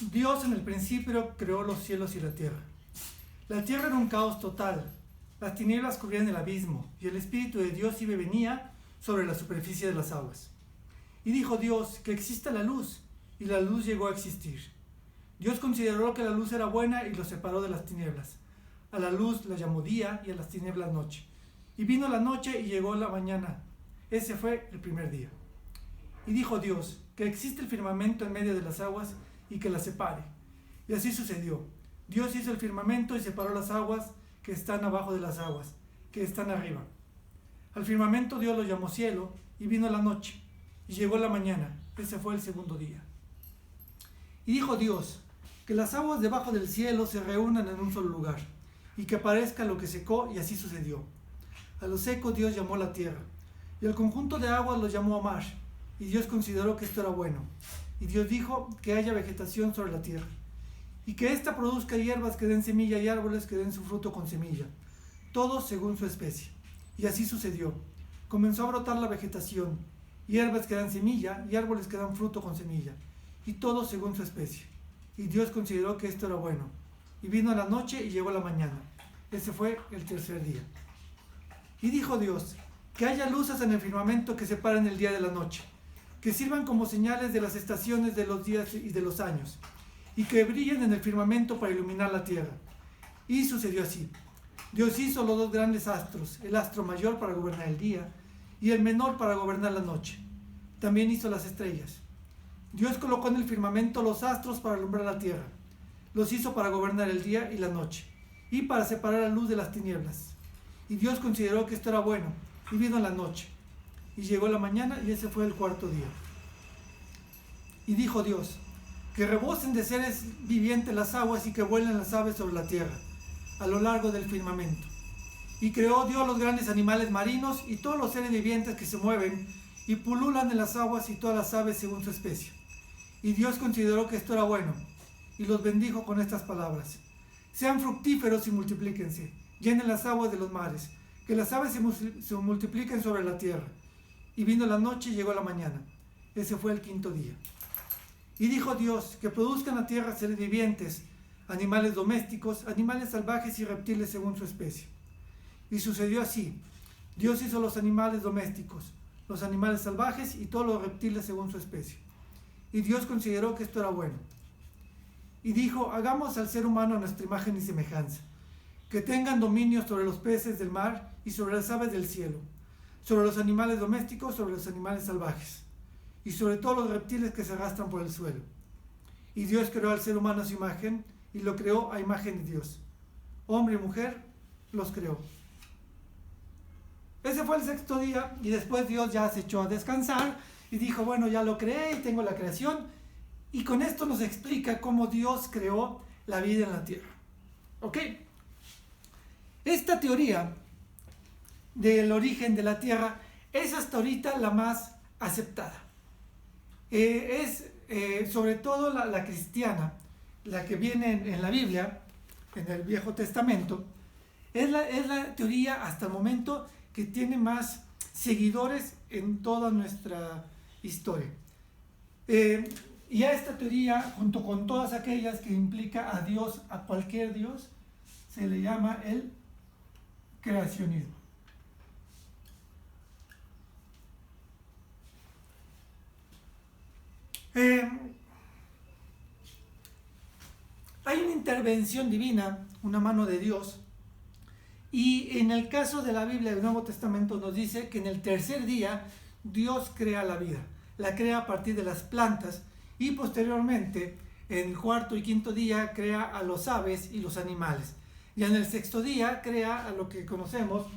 Dios en el principio creó los cielos y la tierra. La tierra era un caos total. Las tinieblas cubrían el abismo y el Espíritu de Dios iba y venía sobre la superficie de las aguas. Y dijo Dios que exista la luz, y la luz llegó a existir. Dios consideró que la luz era buena y lo separó de las tinieblas. A la luz la llamó día y a las tinieblas noche. Y vino la noche y llegó la mañana. Ese fue el primer día. Y dijo Dios que existe el firmamento en medio de las aguas y que las separe. Y así sucedió. Dios hizo el firmamento y separó las aguas que están abajo de las aguas, que están arriba. Al firmamento Dios lo llamó cielo, y vino la noche, y llegó la mañana. Ese fue el segundo día. Y dijo Dios, que las aguas debajo del cielo se reúnan en un solo lugar, y que aparezca lo que secó, y así sucedió. A lo seco Dios llamó la tierra, y al conjunto de aguas lo llamó mar, y Dios consideró que esto era bueno. Y Dios dijo que haya vegetación sobre la tierra, y que ésta produzca hierbas que den semilla y árboles que den su fruto con semilla, todos según su especie. Y así sucedió. Comenzó a brotar la vegetación, hierbas que dan semilla y árboles que dan fruto con semilla, y todos según su especie. Y Dios consideró que esto era bueno. Y vino la noche y llegó la mañana. Ese fue el tercer día. Y dijo Dios, que haya luces en el firmamento que separen el día de la noche, que sirvan como señales de las estaciones de los días y de los años, y que brillen en el firmamento para iluminar la tierra. Y sucedió así. Dios hizo los dos grandes astros, el astro mayor para gobernar el día y el menor para gobernar la noche. También hizo las estrellas. Dios colocó en el firmamento los astros para alumbrar la tierra. Los hizo para gobernar el día y la noche, y para separar la luz de las tinieblas. Y Dios consideró que esto era bueno, y vino la noche. Y llegó la mañana, y ese fue el cuarto día. Y dijo Dios, que rebosen de seres vivientes las aguas y que vuelen las aves sobre la tierra, a lo largo del firmamento. Y creó Dios los grandes animales marinos y todos los seres vivientes que se mueven y pululan en las aguas y todas las aves según su especie. Y Dios consideró que esto era bueno, y los bendijo con estas palabras: sean fructíferos y multiplíquense, llenen las aguas de los mares, que las aves se multipliquen sobre la tierra. Y vino la noche y llegó la mañana. Ese fue el quinto día. Y dijo Dios que produzcan la tierra seres vivientes, animales domésticos, animales salvajes y reptiles según su especie. Y sucedió así. Dios hizo los animales domésticos, los animales salvajes y todos los reptiles según su especie. Y Dios consideró que esto era bueno. Y dijo, hagamos al ser humano a nuestra imagen y semejanza, que tengan dominio sobre los peces del mar y sobre las aves del cielo, sobre los animales domésticos, sobre los animales salvajes, y sobre todos los reptiles que se arrastran por el suelo. Y Dios creó al ser humano a su imagen, y lo creó a imagen de Dios. Hombre y mujer los creó. Ese fue el sexto día, y después Dios ya se echó a descansar, y dijo, bueno, ya lo creé, y tengo la creación, y con esto nos explica cómo Dios creó la vida en la tierra. ¿Ok? Esta teoría del origen de la tierra es hasta ahorita la más aceptada. Sobre todo la cristiana, la que viene en la Biblia, en el Viejo Testamento, es la teoría hasta el momento que tiene más seguidores en toda nuestra historia. Y a esta teoría, junto con todas aquellas que implica a Dios, a cualquier Dios, se le llama el creacionismo. Hay una intervención divina, una mano de Dios, y en el caso de la Biblia del Nuevo Testamento nos dice que en el tercer día Dios crea la vida, la crea a partir de las plantas, y posteriormente en el cuarto y quinto día crea a los aves y los animales, y en el sexto día crea a lo que conocemos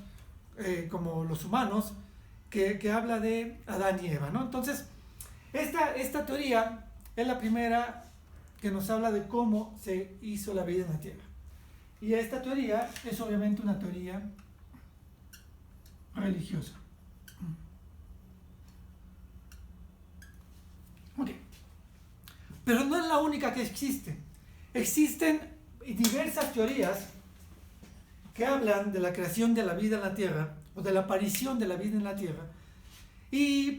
como los humanos, que habla de Adán y Eva, ¿no? Entonces, esta teoría es la primera que nos habla de cómo se hizo la vida en la Tierra. Y esta teoría es obviamente una teoría religiosa. Ok. Pero no es la única que existe. Existen diversas teorías que hablan de la creación de la vida en la Tierra, o de la aparición de la vida en la Tierra,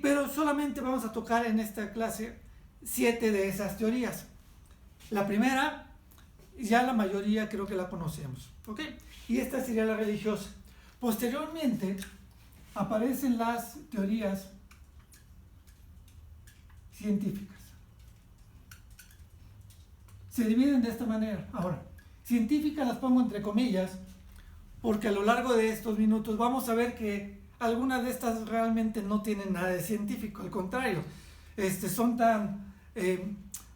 pero solamente vamos a tocar en esta clase 7 de esas teorías. La primera, ya la mayoría creo que la conocemos, ¿ok? Y esta sería la religiosa. Posteriormente, aparecen las teorías científicas. Se dividen de esta manera. Ahora, científicas las pongo entre comillas, porque a lo largo de estos minutos vamos a ver que algunas de estas realmente no tienen nada de científico, al contrario, son tan,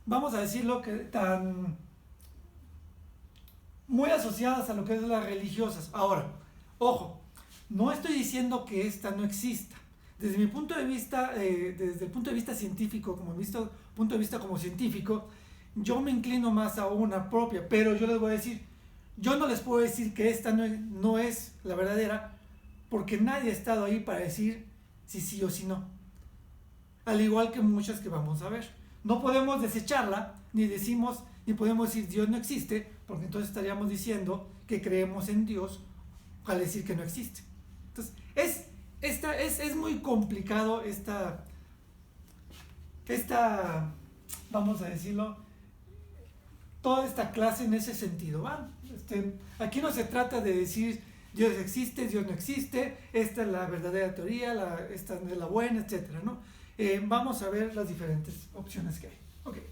vamos a decirlo, que tan muy asociadas a lo que es las religiosas. Ahora, ojo, no estoy diciendo que esta no exista. Desde mi punto de vista, desde el punto de vista científico, punto de vista como científico, yo me inclino más a una propia, pero yo les voy a decir, yo no les puedo decir que esta no es la verdadera, porque nadie ha estado ahí para decir si sí o si no. Al igual que muchas que vamos a ver. No podemos desecharla, ni podemos decir Dios no existe, porque entonces estaríamos diciendo que creemos en Dios al decir que no existe. Entonces, es muy complicado esta, vamos a decirlo, toda esta clase en ese sentido, ¿va? Aquí no se trata de decir Dios existe, Dios no existe, esta es la verdadera teoría, esta es la buena, etcétera, ¿no? Vamos a ver las diferentes opciones que hay. Okay.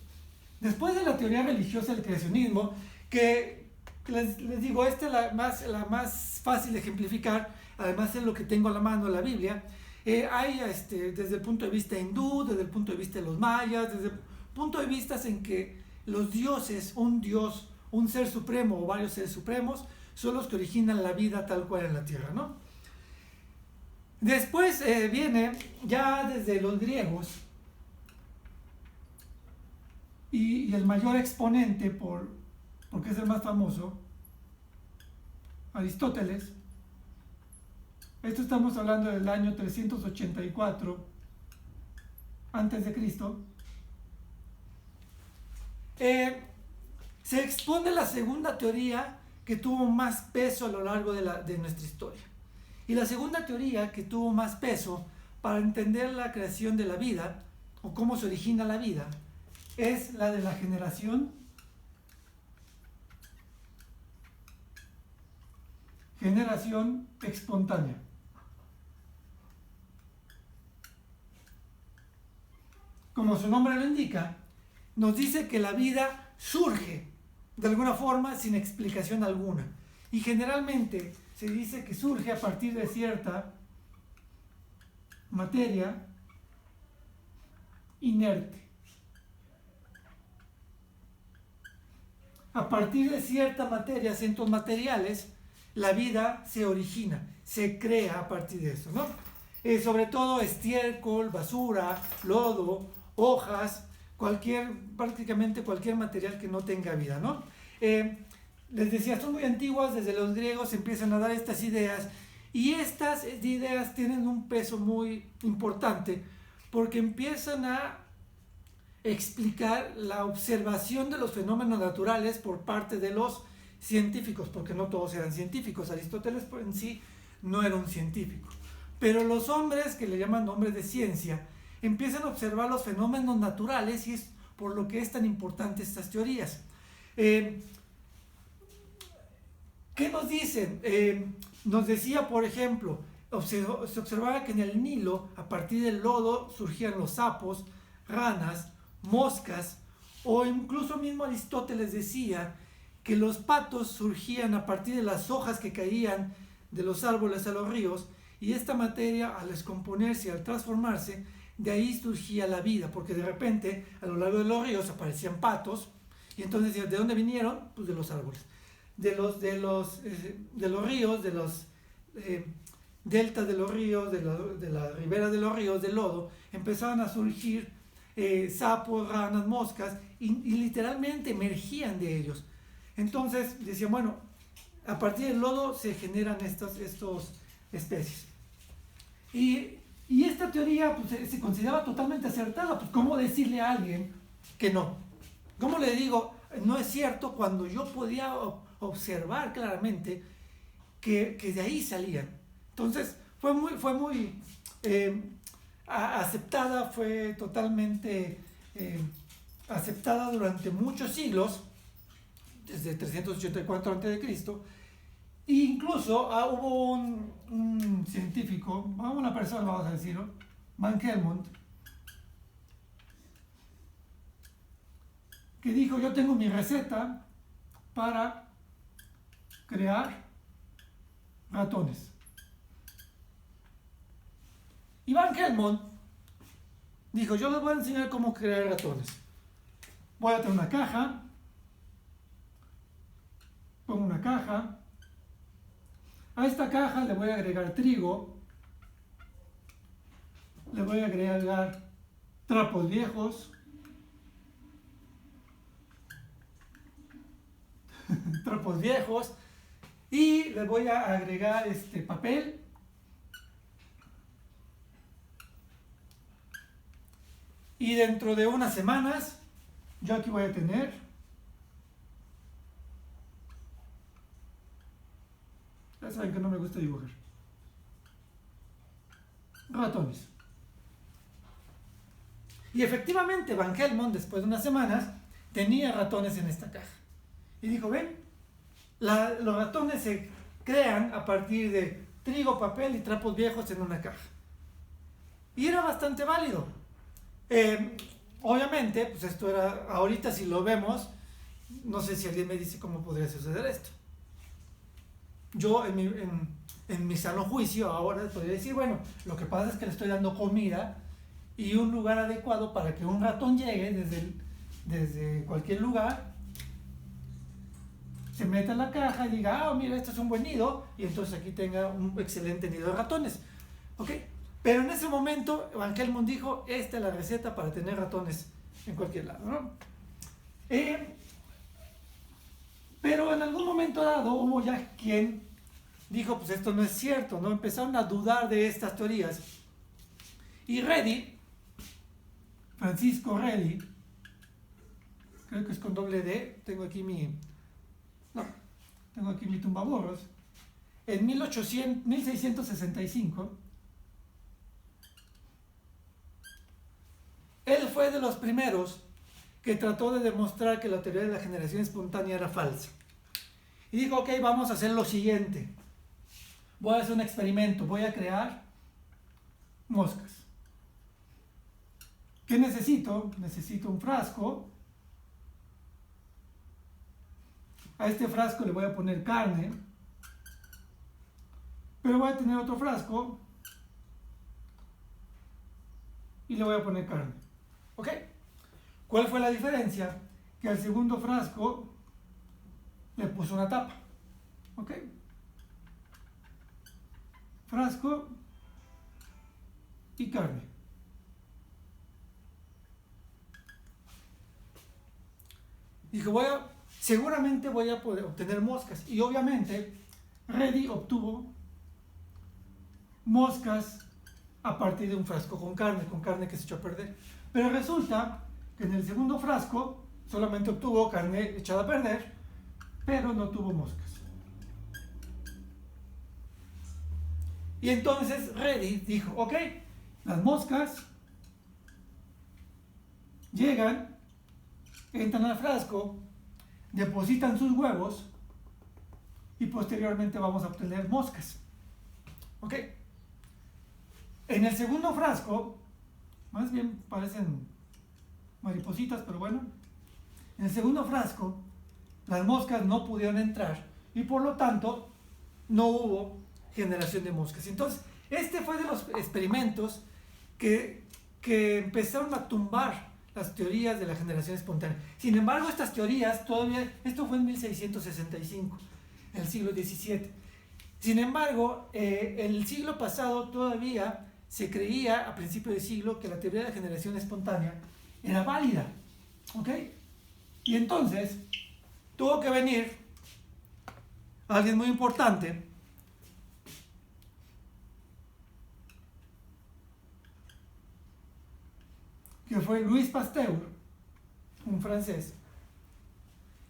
Después de la teoría religiosa del creacionismo, que les digo, esta es la más fácil de ejemplificar, además es lo que tengo a la mano, la Biblia. Hay desde el punto de vista hindú, desde el punto de vista de los mayas, desde el punto de vista en que los dioses, un dios, un ser supremo o varios seres supremos, son los que originan la vida tal cual en la tierra, ¿no? Después viene ya desde los griegos, y el mayor exponente, porque es el más famoso, Aristóteles. Esto estamos hablando del año 384 antes de Cristo. Se expone la segunda teoría que tuvo más peso a lo largo de nuestra historia. Y la segunda teoría que tuvo más peso para entender la creación de la vida, o cómo se origina la vida, es la de la generación espontánea. Como su nombre lo indica, nos dice que la vida surge de alguna forma sin explicación alguna. Y generalmente se dice que surge a partir de cierta materia inerte. A partir de cierta materia, centros materiales, la vida se origina, se crea a partir de eso, ¿no? Sobre todo estiércol, basura, lodo, hojas, prácticamente cualquier material que no tenga vida, ¿no? Les decía, son muy antiguas, desde los griegos empiezan a dar estas ideas, y estas ideas tienen un peso muy importante porque empiezan a explicar la observación de los fenómenos naturales por parte de los científicos, porque no todos eran científicos. Aristóteles en sí no era un científico, pero los hombres que le llaman hombres de ciencia empiezan a observar los fenómenos naturales, y es por lo que es tan importante estas teorías. ¿Qué nos dicen? Nos decía, por ejemplo, se observaba que en el Nilo, a partir del lodo, surgían los sapos, ranas, moscas, o incluso mismo Aristóteles decía que los patos surgían a partir de las hojas que caían de los árboles a los ríos, y esta materia, al descomponerse y al transformarse, de ahí surgía la vida, porque de repente a lo largo de los ríos aparecían patos, y entonces ¿de dónde vinieron? Pues de los árboles, de los ríos, de los deltas de los ríos, de la ribera de los ríos, del lodo, empezaban a surgir sapos, ranas, moscas, y literalmente emergían de ellos. Entonces decían, bueno, a partir del lodo se generan estas especies. Y esta teoría pues, se consideraba totalmente acertada. Pues, ¿cómo decirle a alguien que no? ¿Cómo le digo, no es cierto, cuando yo podía observar claramente que de ahí salían? Entonces fue muy aceptada, fue totalmente aceptada durante muchos siglos, desde 384 a.C., e incluso hubo un científico, una persona, vamos a decirlo, Van Helmont, que dijo: yo tengo mi receta para crear ratones. Y Van Helmont dijo: yo les voy a enseñar cómo crear ratones. Voy a tener una caja, pongo una caja, a esta caja le voy a agregar trigo, le voy a agregar trapos viejos, y le voy a agregar papel, y dentro de unas semanas yo aquí voy a tener ya saben que no me gusta dibujar ratones. Y efectivamente Van Helmont, después de unas semanas, tenía ratones en esta caja. Y dijo: ven, los ratones se crean a partir de trigo, papel y trapos viejos en una caja. Y era bastante válido. Obviamente, pues esto era, ahorita si lo vemos, no sé si alguien me dice cómo podría suceder esto. Yo en mi sano juicio ahora podría decir: bueno, lo que pasa es que le estoy dando comida y un lugar adecuado para que un ratón llegue desde cualquier lugar, se meta en la caja y diga: ah, mira, esto es un buen nido, y entonces aquí tenga un excelente nido de ratones. ¿Ok? Pero en ese momento Van Helmont dijo: esta es la receta para tener ratones en cualquier lado, ¿no? Pero en algún momento dado hubo ya quien dijo: pues esto no es cierto, ¿no? Empezaron a dudar de estas teorías. Y Redi, Francisco Redi, creo que es con doble D, tengo aquí mi tumbaburros, en 1665, él fue de los primeros que trató de demostrar que la teoría de la generación espontánea era falsa. Y dijo: ok, vamos a hacer lo siguiente. Voy a hacer un experimento, voy a crear moscas. ¿Qué necesito? Necesito un frasco. A este frasco le voy a poner carne, pero voy a tener otro frasco y le voy a poner carne. ¿Ok? ¿Cuál fue la diferencia? Que al segundo frasco le puso una tapa. ¿Ok? Frasco y carne. Dijo: seguramente voy a poder obtener moscas. Y obviamente Redi obtuvo moscas a partir de un frasco con carne que se echó a perder. Pero resulta que en el segundo frasco solamente obtuvo carne echada a perder, pero no tuvo moscas. Y entonces Redi dijo: ok, las moscas llegan, entran al frasco, depositan sus huevos y posteriormente vamos a obtener moscas. ¿Ok? En el segundo frasco, más bien parecen maripositas, pero bueno, en el segundo frasco las moscas no pudieron entrar y por lo tanto no hubo generación de moscas. Entonces, este fue de los experimentos que empezaron a tumbar las teorías de la generación espontánea. Sin embargo, estas teorías todavía, esto fue en 1665, en el siglo XVII. Sin embargo, el siglo pasado todavía se creía, a principios de siglo, que la teoría de la generación espontánea era válida. ¿Ok? Y entonces, tuvo que venir alguien muy importante, que fue Louis Pasteur, un francés,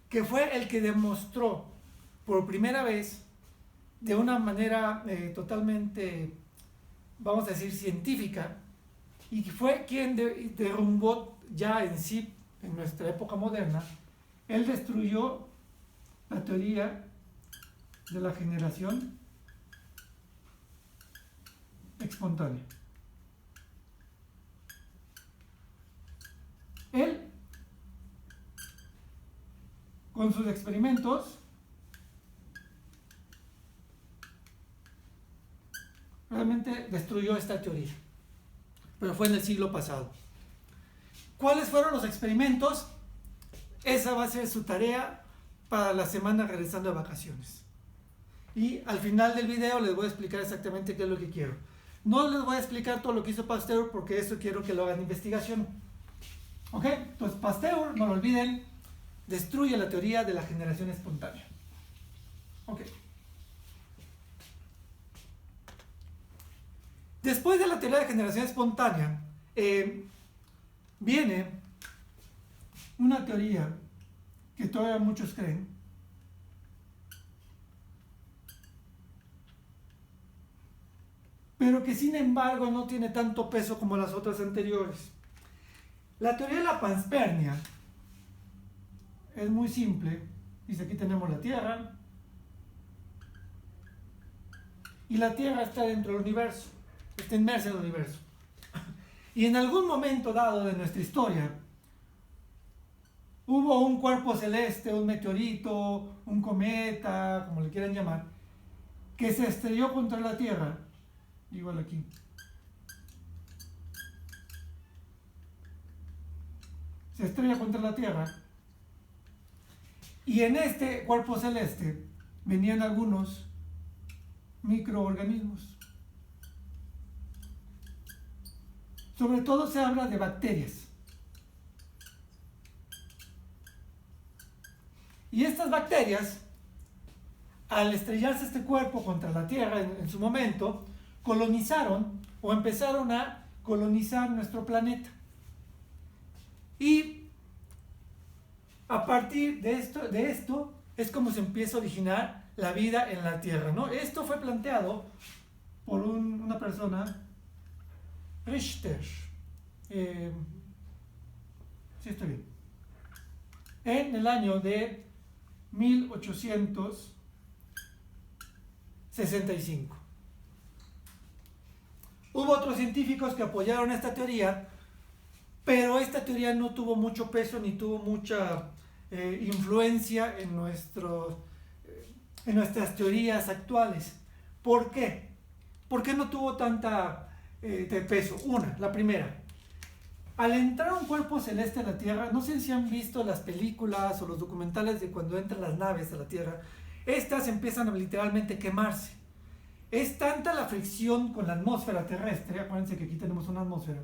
que fue el que demostró por primera vez, de una manera totalmente, vamos a decir, científica, y fue quien derrumbó ya en sí en nuestra época moderna, él destruyó la teoría de la generación espontánea. Él, con sus experimentos, realmente destruyó esta teoría, pero fue en el siglo pasado. ¿Cuáles fueron los experimentos? Esa va a ser su tarea para la semana regresando de vacaciones. Y al final del video les voy a explicar exactamente qué es lo que quiero. No les voy a explicar todo lo que hizo Pasteur porque eso quiero que lo hagan investigación. ¿Ok? Entonces Pasteur, no lo olviden, destruye la teoría de la generación espontánea. Ok. Después de la teoría de generación espontánea, viene una teoría que todavía muchos creen, pero que sin embargo no tiene tanto peso como las otras anteriores. La teoría de la panspermia es muy simple. Dice, aquí tenemos la Tierra, y la Tierra está dentro del universo, está inmersa en el universo. Y en algún momento dado de nuestra historia, hubo un cuerpo celeste, un meteorito, un cometa, como le quieran llamar, que se estrelló contra la Tierra, igual aquí. Se estrella contra la Tierra, y en este cuerpo celeste venían algunos microorganismos. Sobre todo se habla de bacterias. Y estas bacterias, al estrellarse este cuerpo contra la Tierra en su momento, colonizaron o empezaron a colonizar nuestro planeta. Y a partir de esto es como se empieza a originar la vida en la Tierra, ¿no? Esto fue planteado por una persona, Richter, sí estoy bien, en el año de 1865. Hubo otros científicos que apoyaron esta teoría, pero esta teoría no tuvo mucho peso ni tuvo mucha influencia en nuestras teorías actuales. ¿Por qué? ¿Por qué no tuvo tanta de peso? La primera, al entrar un cuerpo celeste a la Tierra, no sé si han visto las películas o los documentales de cuando entran las naves a la Tierra, estas empiezan a literalmente quemarse. Es tanta la fricción con la atmósfera terrestre, acuérdense que aquí tenemos una atmósfera,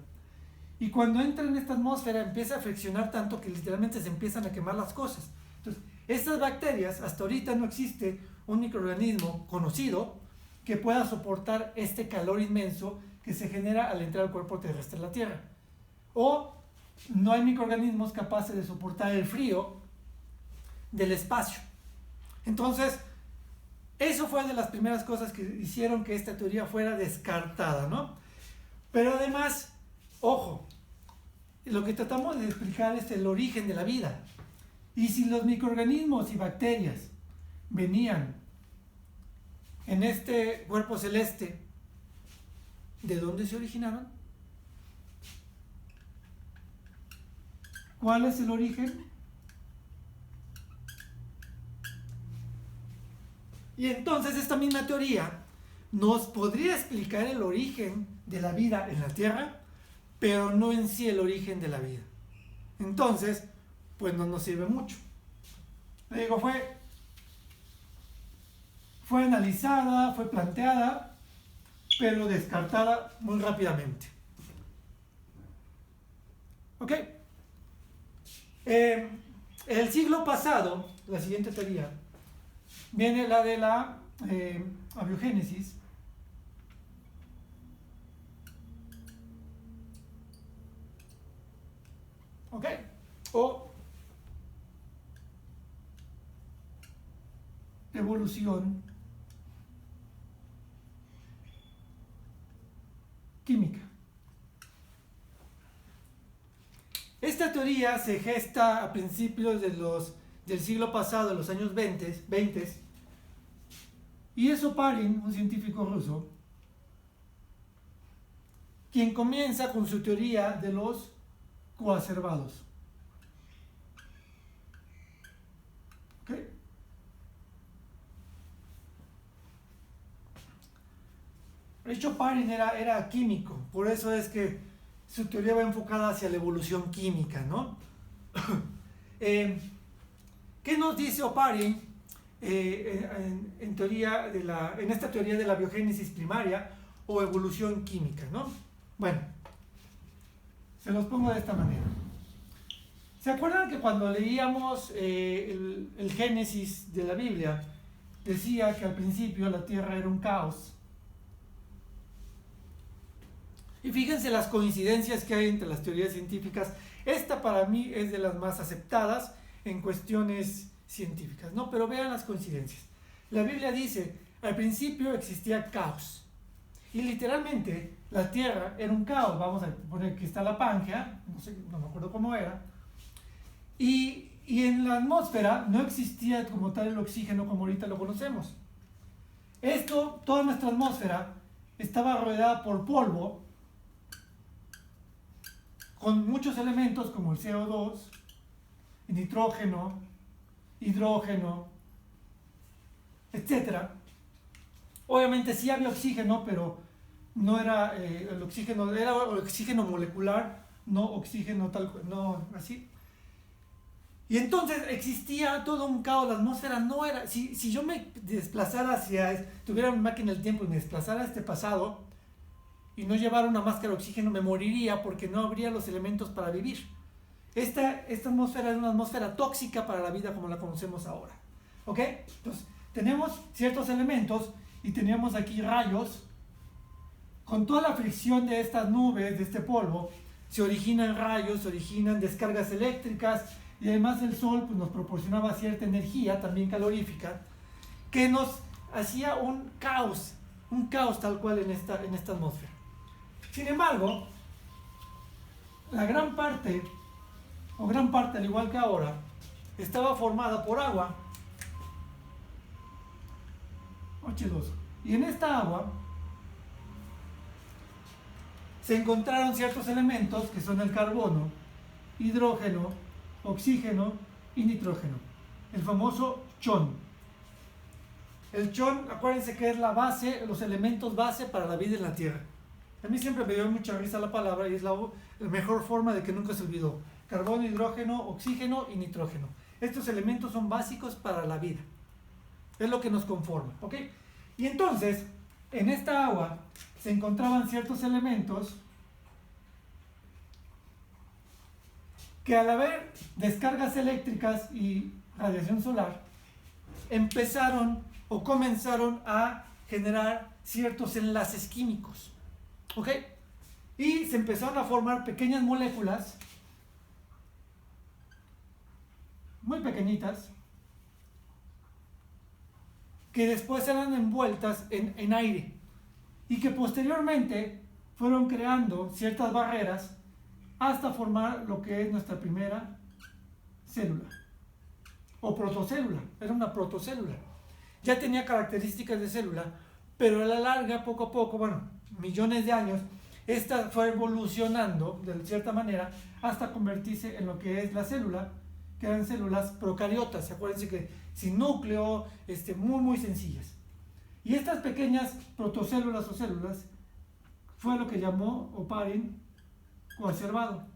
y cuando entra en esta atmósfera empieza a friccionar tanto que literalmente se empiezan a quemar las cosas. Entonces, estas bacterias, hasta ahorita no existe un microorganismo conocido que pueda soportar este calor inmenso que se genera al entrar al cuerpo terrestre a la Tierra. O no hay microorganismos capaces de soportar el frío del espacio. Entonces, eso fue de las primeras cosas que hicieron que esta teoría fuera descartada, ¿no? Pero además, ojo, lo que tratamos de explicar es el origen de la vida. Y si los microorganismos y bacterias venían en este cuerpo celeste, ¿de dónde se originaron? ¿Cuál es el origen? Y entonces esta misma teoría nos podría explicar el origen de la vida en la Tierra, pero no en sí el origen de la vida. Entonces, pues no nos sirve mucho. Le digo, fue analizada, fue planteada, pero descartada muy rápidamente. ¿Ok? El siglo pasado, la siguiente teoría, viene la de la abiogénesis. ¿Ok? O evolución química. Esta teoría se gesta a principios del siglo pasado, de los años 20, y es Oparin, un científico ruso, quien comienza con su teoría de los coacervados. ¿Okay? Richard Oparin era químico, por eso es que su teoría va enfocada hacia la evolución química, ¿no? ¿Qué nos dice Oparin en esta teoría de la biogénesis primaria o evolución química, ¿no? Bueno, se los pongo de esta manera. ¿Se acuerdan que cuando leíamos el Génesis de la Biblia, decía que al principio la tierra era un caos? Y fíjense las coincidencias que hay entre las teorías científicas. Esta para mí es de las más aceptadas en cuestiones científicas, ¿no? Pero vean las coincidencias. La Biblia dice, al principio existía caos. Y literalmente la tierra era un caos. Vamos a poner que está la Pangea, no me acuerdo cómo era. Y en la atmósfera no existía como tal el oxígeno como ahorita lo conocemos. Toda nuestra atmósfera estaba rodeada por polvo, con muchos elementos como el CO2, el nitrógeno, hidrógeno, etc. Obviamente sí había oxígeno, pero no era el oxígeno, era oxígeno molecular, no oxígeno tal, no así. Y entonces existía todo un caos, la atmósfera no era, si yo me desplazara tuviera una máquina del tiempo y me desplazara a este pasado y no llevara una máscara de oxígeno, me moriría porque no habría los elementos para vivir. Esta atmósfera era una atmósfera tóxica para la vida como la conocemos ahora. ¿Ok? Entonces, tenemos ciertos elementos y teníamos aquí rayos. Con toda la fricción de estas nubes, de este polvo, se originan rayos, se originan descargas eléctricas, y además el sol pues, nos proporcionaba cierta energía, también calorífica, que nos hacía un caos tal cual en esta atmósfera. Sin embargo, gran parte, al igual que ahora, estaba formada por agua, H2, y en esta agua se encontraron ciertos elementos que son el carbono, hidrógeno, oxígeno y nitrógeno, el famoso chon. El chon, acuérdense que es la base, los elementos base para la vida en la Tierra. A mí siempre me dio mucha risa la palabra y es la mejor forma de que nunca se olvidó. Carbono, hidrógeno, oxígeno y nitrógeno. Estos elementos son básicos para la vida. Es lo que nos conforma, ¿ok? Y entonces, en esta agua se encontraban ciertos elementos que al haber descargas eléctricas y radiación solar, comenzaron a generar ciertos enlaces químicos. ¿Ok? Y se empezaron a formar pequeñas moléculas, muy pequeñitas, que después eran envueltas en aire y que posteriormente fueron creando ciertas barreras hasta formar lo que es nuestra primera célula o protocélula. Era una protocélula, ya tenía características de célula, pero a la larga, poco a poco, millones de años, esta fue evolucionando de cierta manera hasta convertirse en lo que es la célula, que eran células procariotas. Acuérdense que sin núcleo, muy muy sencillas. Y estas pequeñas protocélulas o células fue lo que llamó Oparin coacervado.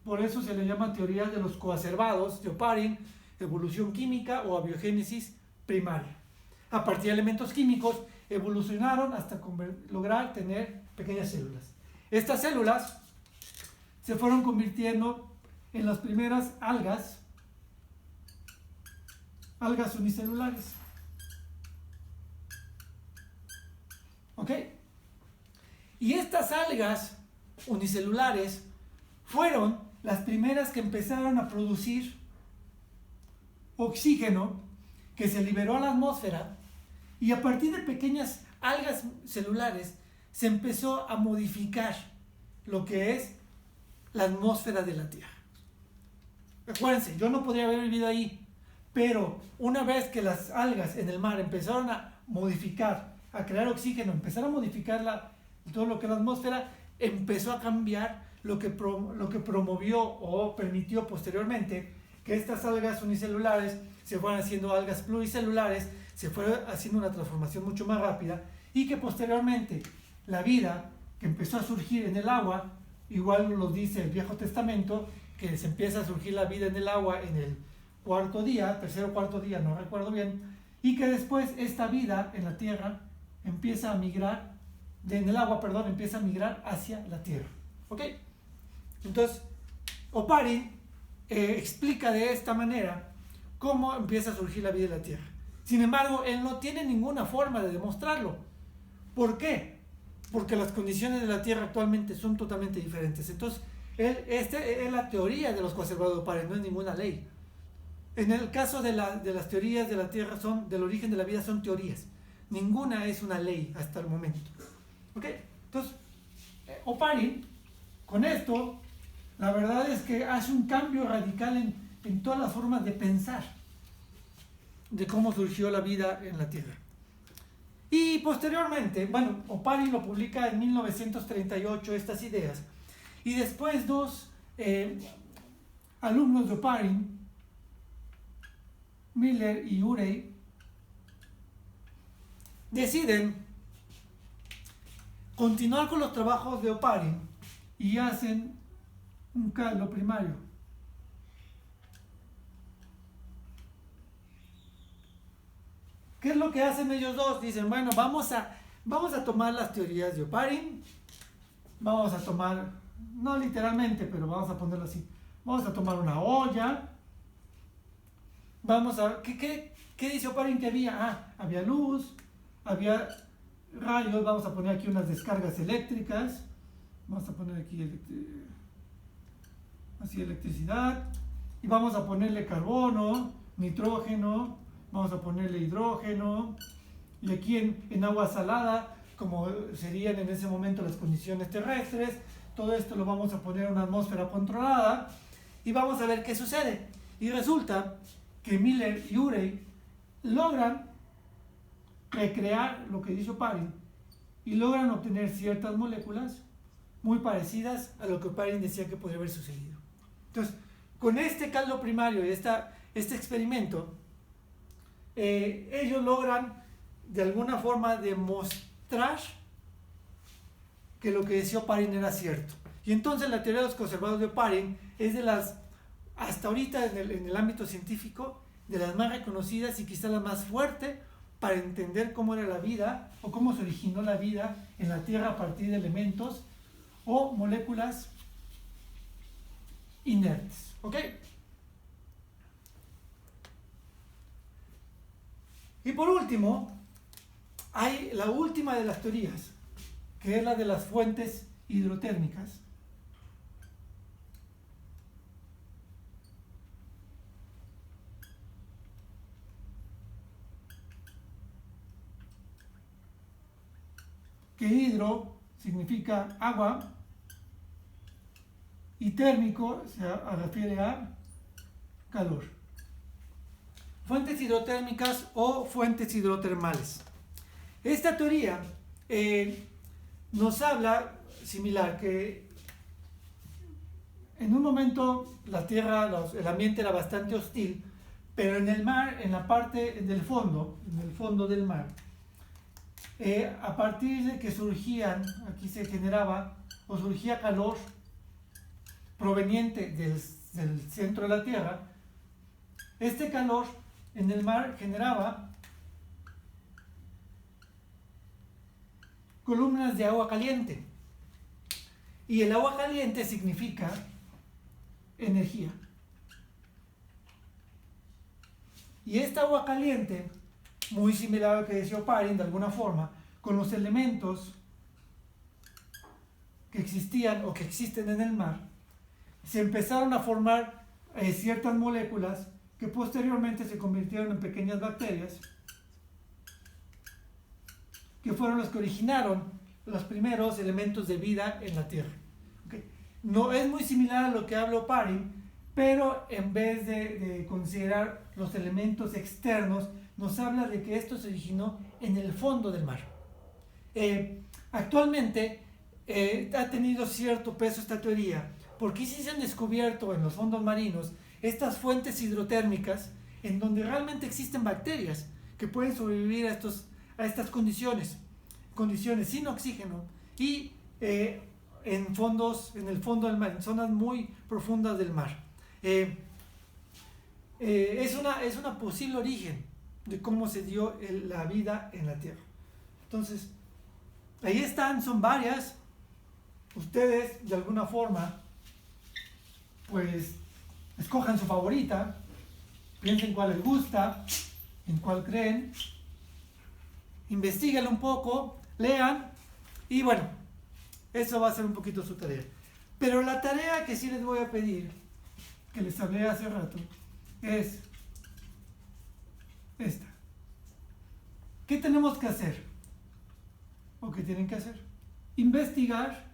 Por eso se le llama teoría de los coacervados de Oparin, evolución química o abiogénesis primaria. A partir de elementos químicos evolucionaron hasta lograr tener pequeñas células. Estas células se fueron convirtiendo en las primeras algas unicelulares. ¿Ok? Y estas algas unicelulares fueron las primeras que empezaron a producir oxígeno que se liberó a la atmósfera, y a partir de pequeñas algas celulares se empezó a modificar lo que es la atmósfera de la Tierra. Acuérdense, yo no podría haber vivido ahí, pero una vez que las algas en el mar empezaron a modificar, a crear oxígeno, empezaron a modificar todo lo que es la atmósfera, empezó a cambiar lo que promovió o permitió posteriormente que estas algas unicelulares se fueran haciendo algas pluricelulares, se fue haciendo una transformación mucho más rápida y que posteriormente la vida que empezó a surgir en el agua, igual lo dice el Viejo Testamento, que se empieza a surgir la vida en el agua en el cuarto día, tercer o cuarto día, no recuerdo bien, y que después esta vida en la tierra empieza a migrar, en el agua, perdón, empieza a migrar hacia la tierra. ¿Ok? Entonces, Oparin explica de esta manera cómo empieza a surgir la vida en la tierra. Sin embargo, él no tiene ninguna forma de demostrarlo. ¿Por qué? Porque las condiciones de la tierra actualmente son totalmente diferentes. Entonces, esta es la teoría de los conservadores de Oparin, no es ninguna ley. En el caso de las teorías de la tierra, del origen de la vida, son teorías. Ninguna es una ley hasta el momento. ¿Ok? Entonces, Oparin, con esto, la verdad es que hace un cambio radical en todas las formas de pensar de cómo surgió la vida en la Tierra. Y posteriormente, bueno, Oparin lo publica en 1938, estas ideas, y después dos alumnos de Oparin, Miller y Urey, deciden continuar con los trabajos de Oparin y hacen un caldo primario. ¿Qué es lo que hacen ellos dos? Dicen, bueno, vamos a tomar las teorías de Oparin, vamos a tomar, no literalmente, pero vamos a ponerlo así, vamos a tomar una olla, vamos a, ¿qué dice Oparin que había? Había luz, había rayos, vamos a poner aquí unas descargas eléctricas, vamos a poner aquí así electricidad, y vamos a ponerle carbono, nitrógeno, vamos a ponerle hidrógeno, y aquí en agua salada, como serían en ese momento las condiciones terrestres, todo esto lo vamos a poner en una atmósfera controlada, y vamos a ver qué sucede. Y resulta que Miller y Urey logran recrear lo que dice Oparin, y logran obtener ciertas moléculas muy parecidas a lo que Oparin decía que podría haber sucedido. Entonces, con este caldo primario y este experimento, ellos logran de alguna forma demostrar que lo que decía Oparin era cierto. Y entonces la teoría de los conservadores de Oparin es de las, hasta ahorita en el ámbito científico, de las más reconocidas y quizá la más fuerte para entender cómo era la vida o cómo se originó la vida en la Tierra a partir de elementos o moléculas inertes. ¿Ok? Y por último, hay la última de las teorías, que es la de las fuentes hidrotérmicas. Que hidro significa agua y térmico se refiere a calor. Fuentes hidrotérmicas o fuentes hidrotermales. Esta teoría nos habla similar, que en un momento la Tierra, el ambiente era bastante hostil, pero en el mar, en la parte del fondo, en el fondo del mar, a partir de que surgían, aquí se generaba o surgía calor proveniente del centro de la Tierra, este calor en el mar generaba columnas de agua caliente. Y el agua caliente significa energía. Y esta agua caliente, muy similar a lo que decía Oparin de alguna forma, con los elementos que existían o que existen en el mar, se empezaron a formar ciertas moléculas que posteriormente se convirtieron en pequeñas bacterias, que fueron los que originaron los primeros elementos de vida en la Tierra. ¿Okay? No es muy similar a lo que habla Oparin, pero en vez de considerar los elementos externos, nos habla de que esto se originó en el fondo del mar. Actualmente ha tenido cierto peso esta teoría, porque sí se han descubierto en los fondos marinos estas fuentes hidrotérmicas en donde realmente existen bacterias que pueden sobrevivir a estas condiciones sin oxígeno y en el fondo del mar, en zonas muy profundas del mar. Es una posible origen de cómo se dio la vida en la Tierra. Entonces, ahí están, son varias. Ustedes, de alguna forma, pues, escojan su favorita, piensen cuál les gusta, en cuál creen, investíguenlo un poco, lean, y bueno, eso va a ser un poquito su tarea. Pero la tarea que sí les voy a pedir, que les hablé hace rato, es esta. ¿Qué tenemos que hacer? ¿O qué tienen que hacer? Investigar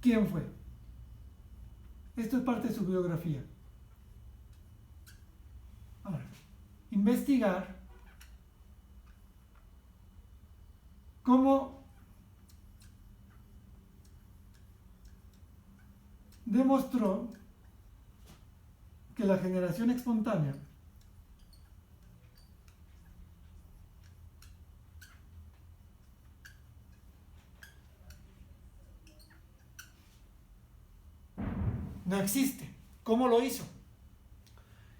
quién fue. Esto es parte de su biografía. Ahora, investigar cómo demostró que la generación espontánea no existe. ¿Cómo lo hizo?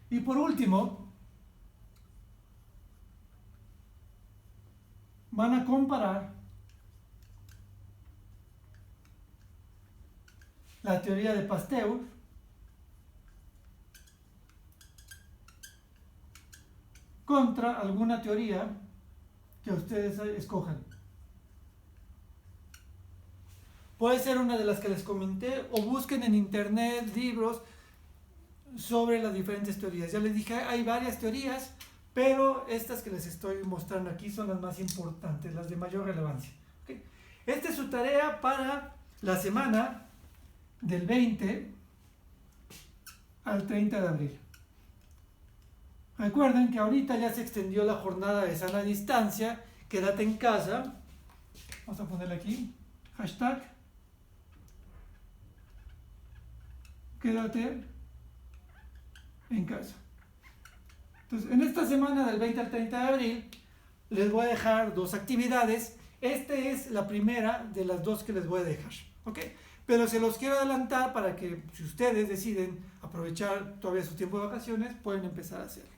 Y por último, van a comparar la teoría de Pasteur contra alguna teoría que ustedes escojan. Puede ser una de las que les comenté, o busquen en internet libros sobre las diferentes teorías. Ya les dije, hay varias teorías, pero estas que les estoy mostrando aquí son las más importantes, las de mayor relevancia. ¿Okay? Esta es su tarea para la semana del 20 al 30 de abril. Recuerden que ahorita ya se extendió la jornada de sana distancia, quédate en casa. Vamos a ponerle aquí, hashtag quédate en casa. Entonces, en esta semana del 20 al 30 de abril, les voy a dejar dos actividades. Esta es la primera de las dos que les voy a dejar, ¿ok? Pero se los quiero adelantar para que, si ustedes deciden aprovechar todavía su tiempo de vacaciones, pueden empezar a hacerlo.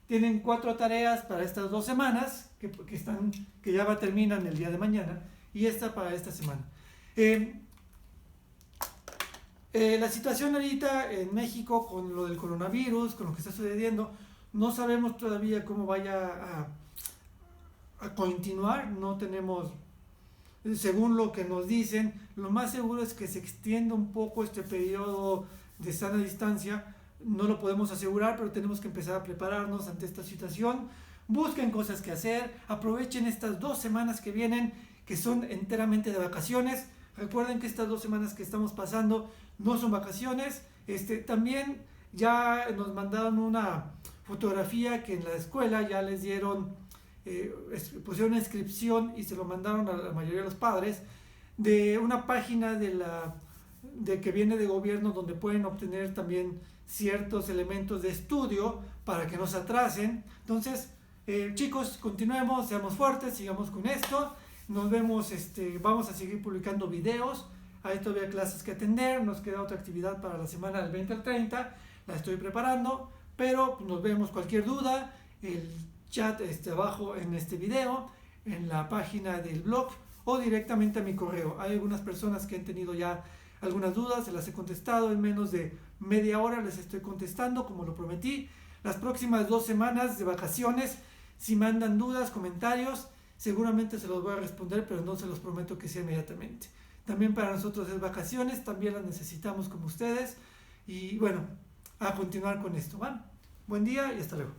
Tienen 4 tareas para estas 2 semanas, que ya terminan el día de mañana, y esta para esta semana. La situación ahorita en México con lo del coronavirus, con lo que está sucediendo, no sabemos todavía cómo vaya a continuar. No tenemos, según lo que nos dicen, lo más seguro es que se extienda un poco este periodo de sana distancia. No lo podemos asegurar, pero tenemos que empezar a prepararnos ante esta situación. Busquen cosas que hacer, aprovechen estas 2 semanas que vienen, que son enteramente de vacaciones. Recuerden que estas 2 semanas que estamos pasando no son vacaciones. También ya nos mandaron una fotografía que en la escuela ya les dieron, pusieron una inscripción y se lo mandaron a la mayoría de los padres, de una página de que viene de gobierno, donde pueden obtener también ciertos elementos de estudio para que no se atrasen. Entonces, chicos, continuemos, seamos fuertes, sigamos con esto. Nos vemos, vamos a seguir publicando videos. Hay todavía clases que atender. Nos queda otra actividad para la semana del 20 al 30. La estoy preparando, pero nos vemos. Cualquier duda, el chat abajo en este video, en la página del blog o directamente a mi correo. Hay algunas personas que han tenido ya algunas dudas, se las he contestado en menos de media hora, les estoy contestando como lo prometí. Las próximas 2 semanas de vacaciones, si mandan dudas, comentarios, seguramente se los voy a responder, pero no se los prometo que sea inmediatamente. También para nosotros es vacaciones, también las necesitamos como ustedes. Y bueno, a continuar con esto, ¿va? Buen día y hasta luego.